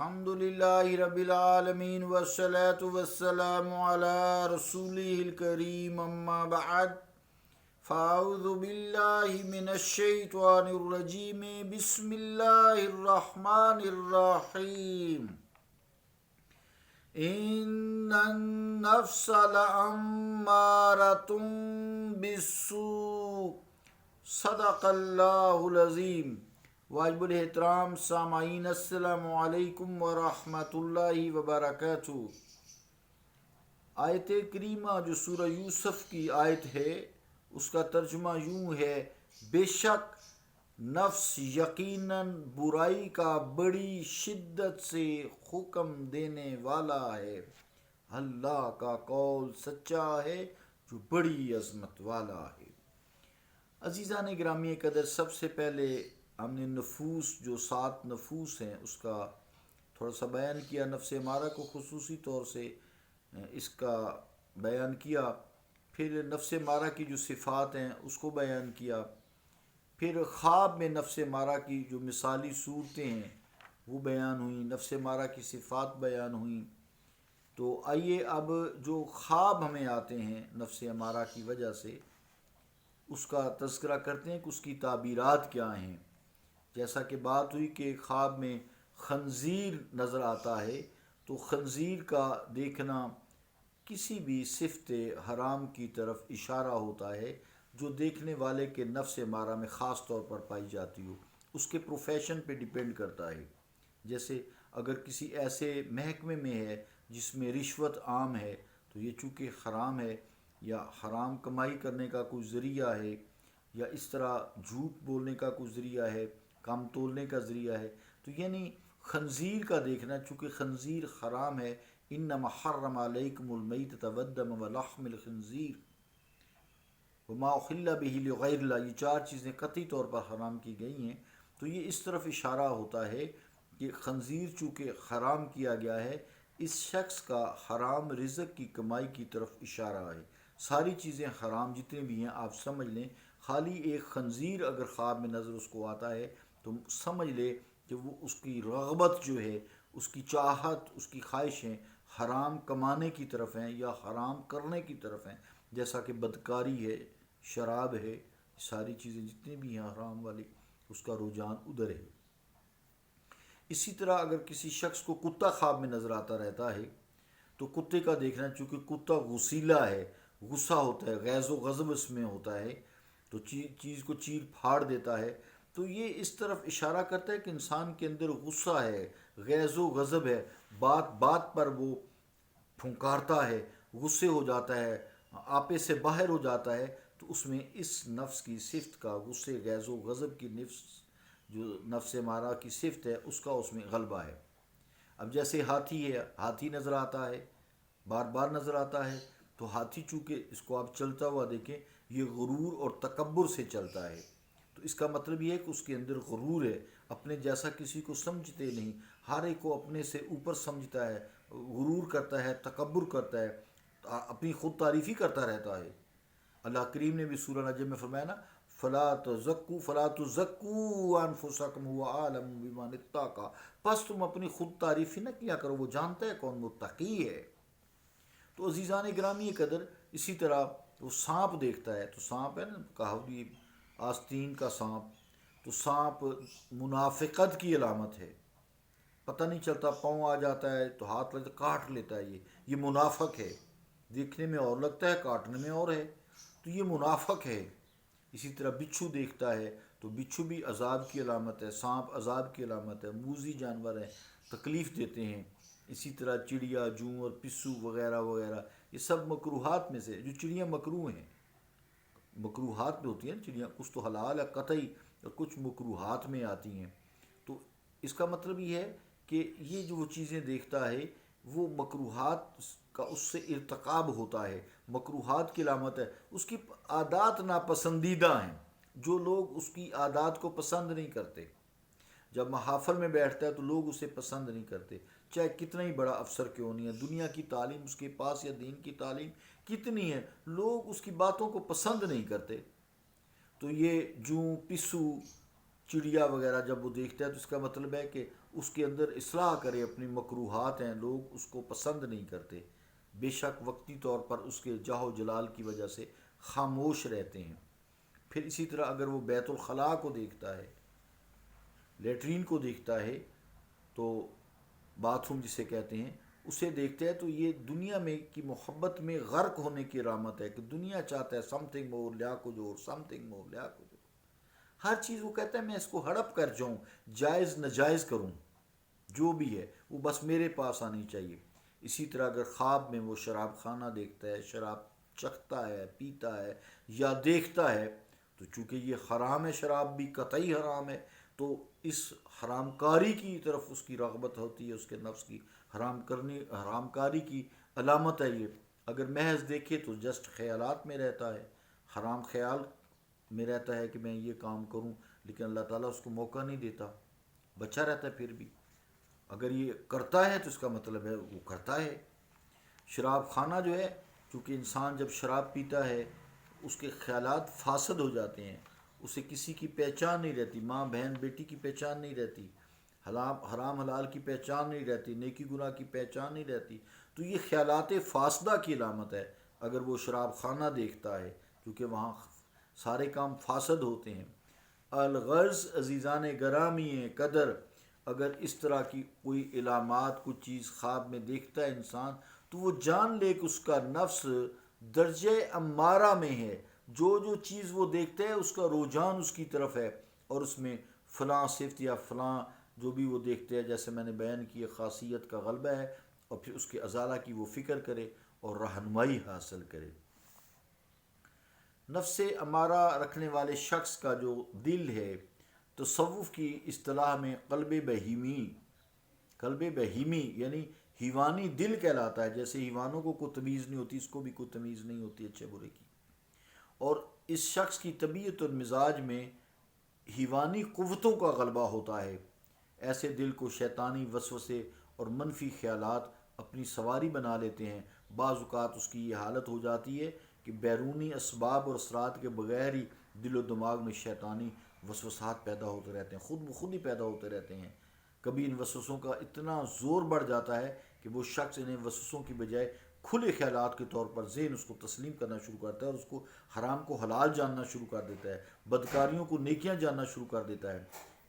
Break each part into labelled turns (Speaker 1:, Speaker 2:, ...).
Speaker 1: الحمدللہ رب العالمین والصلاة والسلام علی رسولہ الکریم اما بعد فاعوذ باللہ من الشیطان الرجیم بسم اللہ الرحمن الرحیم ان النفس لامارۃ بالسوء صدق اللہ العظیم۔ واجب الاحترام سامعین، السلام علیکم ورحمۃ اللہ وبرکاتہ۔ آیت کریمہ جو سورہ یوسف کی آیت ہے اس کا ترجمہ یوں ہے: بے شک نفس یقیناً برائی کا بڑی شدت سے حکم دینے والا ہے، اللہ کا قول سچا ہے جو بڑی عظمت والا ہے۔ عزیزان گرامی قدر، سب سے پہلے ہم نے نفوس، جو 7 نفوس ہیں، اس کا تھوڑا سا بیان کیا۔ نفس امارہ کو خصوصی طور سے اس کا بیان کیا، پھر نفس امارہ کی جو صفات ہیں اس کو بیان کیا، پھر خواب میں نفس امارہ کی جو مثالی صورتیں ہیں وہ بیان ہوئیں، نفس امارہ کی صفات بیان ہوئیں۔ تو آئیے اب جو خواب ہمیں آتے ہیں نفس امارہ کی وجہ سے، اس کا تذکرہ کرتے ہیں کہ اس کی تعبیرات کیا ہیں۔ جیسا کہ بات ہوئی کہ خواب میں خنزیر نظر آتا ہے، تو خنزیر کا دیکھنا کسی بھی صفت حرام کی طرف اشارہ ہوتا ہے جو دیکھنے والے کے نفس امارہ میں خاص طور پر پائی جاتی ہو، اس کے پروفیشن پہ ڈیپینڈ کرتا ہے۔ جیسے اگر کسی ایسے محکمے میں ہے جس میں رشوت عام ہے تو یہ چونکہ حرام ہے، یا حرام کمائی کرنے کا کوئی ذریعہ ہے، یا اس طرح جھوٹ بولنے کا کوئی ذریعہ ہے، کام تولنے کا ذریعہ ہے، تو یعنی خنزیر کا دیکھنا، چونکہ خنزیر حرام ہے۔ انما حرم علیکم المیتۃ والدم ولحم الخنزیر وما احل بہ لغیر اللہ، یہ 4 چیزیں قطعی طور پر حرام کی گئی ہیں۔ تو یہ اس طرف اشارہ ہوتا ہے کہ خنزیر چونکہ حرام کیا گیا ہے، اس شخص کا حرام رزق کی کمائی کی طرف اشارہ ہے۔ ساری چیزیں حرام جتنے بھی ہیں آپ سمجھ لیں، خالی ایک خنزیر اگر خواب میں نظر اس کو آتا ہے تو سمجھ لے کہ وہ اس کی رغبت جو ہے، اس کی چاہت، اس کی خواہشیں حرام کمانے کی طرف ہیں یا حرام کرنے کی طرف ہیں، جیسا کہ بدکاری ہے، شراب ہے، ساری چیزیں جتنی بھی ہیں حرام والی، اس کا رجحان ادھر ہے۔ اسی طرح اگر کسی شخص کو کتا خواب میں نظر آتا رہتا ہے تو کتے کا دیکھنا، چونکہ کتا غسیلا ہے، غصہ ہوتا ہے، غیظ و غضب اس میں ہوتا ہے، تو چیز کو چیر پھاڑ دیتا ہے، تو یہ اس طرف اشارہ کرتا ہے کہ انسان کے اندر غصہ ہے، غیظ و غضب ہے، بات بات پر وہ پھنکارتا ہے، غصے ہو جاتا ہے، آپے سے باہر ہو جاتا ہے، تو اس میں اس نفس کی صفت کا، غصے غیظ و غضب کی نفس جو نفس امارہ کی صفت ہے اس کا اس میں غلبہ ہے۔ اب جیسے ہاتھی ہے، ہاتھی نظر آتا ہے، بار بار نظر آتا ہے، تو ہاتھی چونکہ اس کو آپ چلتا ہوا دیکھیں، یہ غرور اور تکبر سے چلتا ہے، تو اس کا مطلب یہ ہے کہ اس کے اندر غرور ہے، اپنے جیسا کسی کو سمجھتے نہیں، ہر ایک کو اپنے سے اوپر سمجھتا ہے، غرور کرتا ہے، تکبر کرتا ہے، اپنی خود تعریفی کرتا رہتا ہے۔ اللہ کریم نے بھی سورہ نجم میں فرمایا نا، فلا تزکوا انفسکم هو اعلم بمن اتقى، پس تم اپنی خود تعریفی نہ کیا کرو، وہ جانتا ہے کون متقی ہے۔ تو عزیزان گرامی قدر، اسی طرح وہ سانپ دیکھتا ہے، تو سانپ ہے نا، کہاوی آستین کا سانپ، تو سانپ منافقت کی علامت ہے، پتہ نہیں چلتا، پاؤں آ جاتا ہے تو ہاتھ لگتا کاٹ لیتا ہے، یہ منافق ہے، دیکھنے میں اور لگتا ہے، کاٹنے میں اور ہے، تو یہ منافق ہے۔ اسی طرح بچھو دیکھتا ہے تو بچھو بھی عذاب کی علامت ہے، سانپ عذاب کی علامت ہے، موذی جانور ہیں، تکلیف دیتے ہیں۔ اسی طرح چڑیا، جوں اور پسو وغیرہ وغیرہ، یہ سب مکروہات میں سے، جو چڑیاں مکروہ ہیں، مکروہات میں ہوتی ہیں چڑیاں، کچھ تو حلال ہے قطعی اور کچھ مکروہات میں آتی ہیں۔ تو اس کا مطلب یہ ہے کہ یہ جو وہ چیزیں دیکھتا ہے وہ مکروہات کا اس سے ارتکاب ہوتا ہے، مکروہات کی علامت ہے، اس کی عادات ناپسندیدہ ہیں، جو لوگ اس کی عادات کو پسند نہیں کرتے۔ جب محافل میں بیٹھتا ہے تو لوگ اسے پسند نہیں کرتے، چاہے کتنا ہی بڑا افسر کیوں نہیں ہے، دنیا کی تعلیم اس کے پاس یا دین کی تعلیم کتنی ہے، لوگ اس کی باتوں کو پسند نہیں کرتے۔ تو یہ جوں، پسو، چڑیا وغیرہ جب وہ دیکھتا ہے تو اس کا مطلب ہے کہ اس کے اندر اصلاح کرے، اپنی مکروہات ہیں، لوگ اس کو پسند نہیں کرتے، بے شک وقتی طور پر اس کے جاہ و جلال کی وجہ سے خاموش رہتے ہیں۔ پھر اسی طرح اگر وہ بیت الخلاء کو دیکھتا ہے، لیٹرین کو دیکھتا ہے، تو باتھ روم جسے کہتے ہیں، اسے دیکھتے ہیں تو یہ دنیا میں کی محبت میں غرق ہونے کی علامت ہے کہ دنیا چاہتا ہے سم تھنگ مور، لیا کچھ اور، سم تھنگ مور، لیا کچھ اور، ہر چیز وہ کہتا ہے میں اس کو ہڑپ کر جاؤں، جائز ناجائز کروں، جو بھی ہے وہ بس میرے پاس آنی چاہیے۔ اسی طرح اگر خواب میں وہ شراب خانہ دیکھتا ہے، شراب چکھتا ہے، پیتا ہے یا دیکھتا ہے، تو چونکہ یہ حرام ہے، شراب بھی قطعی حرام ہے، تو اس حرام کاری کی طرف اس کی رغبت ہوتی ہے، اس کے نفس کی حرام کاری کی علامت ہے یہ۔ اگر محض دیکھے تو جسٹ خیالات میں رہتا ہے، حرام خیال میں رہتا ہے کہ میں یہ کام کروں، لیکن اللہ تعالیٰ اس کو موقع نہیں دیتا، بچا رہتا ہے۔ پھر بھی اگر یہ کرتا ہے تو اس کا مطلب ہے وہ کرتا ہے۔ شراب خانہ جو ہے، چونکہ انسان جب شراب پیتا ہے اس کے خیالات فاسد ہو جاتے ہیں، اسے کسی کی پہچان نہیں رہتی، ماں بہن بیٹی کی پہچان نہیں رہتی، حرام حلال کی پہچان نہیں رہتی، نیکی گناہ کی پہچان نہیں رہتی، تو یہ خیالات فاسدہ کی علامت ہے اگر وہ شراب خانہ دیکھتا ہے، کیونکہ وہاں سارے کام فاسد ہوتے ہیں۔ الغرض عزیزان گرامی قدر، اگر اس طرح کی کوئی علامات، کوئی چیز خواب میں دیکھتا ہے انسان، تو وہ جان لے کہ اس کا نفس درجہ امارہ میں ہے، جو چیز وہ دیکھتا ہے اس کا رجحان اس کی طرف ہے، اور اس میں فلاں صفت یا فلاں جو بھی وہ دیکھتے ہیں، جیسے میں نے بیان کی خاصیت کا غلبہ ہے، اور پھر اس کے ازالہ کی وہ فکر کرے اور رہنمائی حاصل کرے۔ نفس امارہ رکھنے والے شخص کا جو دل ہے، تصوف کی اصطلاح میں قلب بہیمی یعنی حیوانی دل کہلاتا ہے۔ جیسے حیوانوں کو کوئی تمیز نہیں ہوتی، اس کو بھی کوئی تمیز نہیں ہوتی اچھے برے کی، اور اس شخص کی طبیعت اور مزاج میں حیوانی قوتوں کا غلبہ ہوتا ہے۔ ایسے دل کو شیطانی وسوسے اور منفی خیالات اپنی سواری بنا لیتے ہیں۔ بعض اوقات اس کی یہ حالت ہو جاتی ہے کہ بیرونی اسباب اور اثرات کے بغیر ہی دل و دماغ میں شیطانی وسوسات پیدا ہوتے رہتے ہیں، خود بخود ہی پیدا ہوتے رہتے ہیں۔ کبھی ان وسوسوں کا اتنا زور بڑھ جاتا ہے کہ وہ شخص انہیں وسوسوں کی بجائے کھلے خیالات کے طور پر ذہن اس کو تسلیم کرنا شروع کرتا ہے، اور اس کو حرام کو حلال جاننا شروع کر دیتا ہے، بدکاریوں کو نیکیاں جاننا شروع کر دیتا ہے۔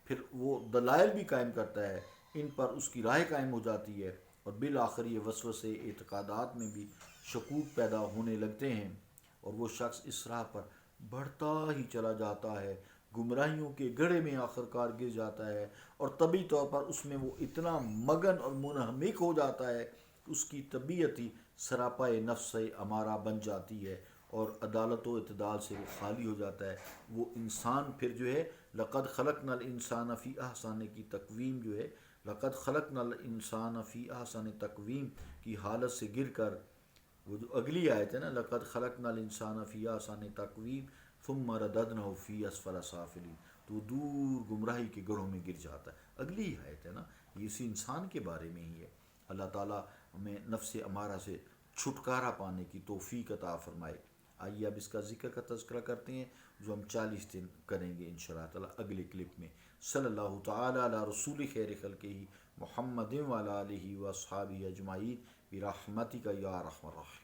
Speaker 1: پھر وہ دلائل بھی قائم کرتا ہے، ان پر اس کی رائے قائم ہو جاتی ہے، اور بالآخر یہ وسوسے اعتقادات میں بھی شکوک پیدا ہونے لگتے ہیں، اور وہ شخص اس راہ پر بڑھتا ہی چلا جاتا ہے، گمراہیوں کے گڑھے میں آخر کار گر جاتا ہے، اور طبی طور پر اس میں وہ اتنا مگن اور منہمک ہو جاتا ہے کہ اس کی طبیعت ہی سراپا نفس امارہ بن جاتی ہے، اور عدالت و اعتدال سے وہ خالی ہو جاتا ہے۔ وہ انسان پھر جو ہے لقد خلقنا الانسان فی احسن کی تقویم جو ہے، لقد خلقنا الانسان فی احسن تقویم کی حالت سے گر کر، وہ جو اگلی آیت ہے نا، لقد خلقنا الانسان فی احسن تقویم ثم رددنہ فی اسفل سافلین، تو دور گمراہی کے گڑھوں میں گر جاتا ہے۔ اگلی آیت ہے نا، یہ اسی انسان کے بارے میں ہی ہے۔ اللہ تعالیٰ ہمیں نفس امارہ سے چھٹکارا پانے کی توفیق عطا فرمائے۔ آئیے اب اس کا ذکر کا تذکرہ کرتے ہیں، جو ہم 40 دن کریں گے انشاءاللہ تعالیٰ اگلے کلپ میں۔ صلی اللہ تعالیٰ علی رسول خیر خلقہ محمد وعلی آلہ واصحابہ اجمعین برحمتک یا ارحم الراحمین۔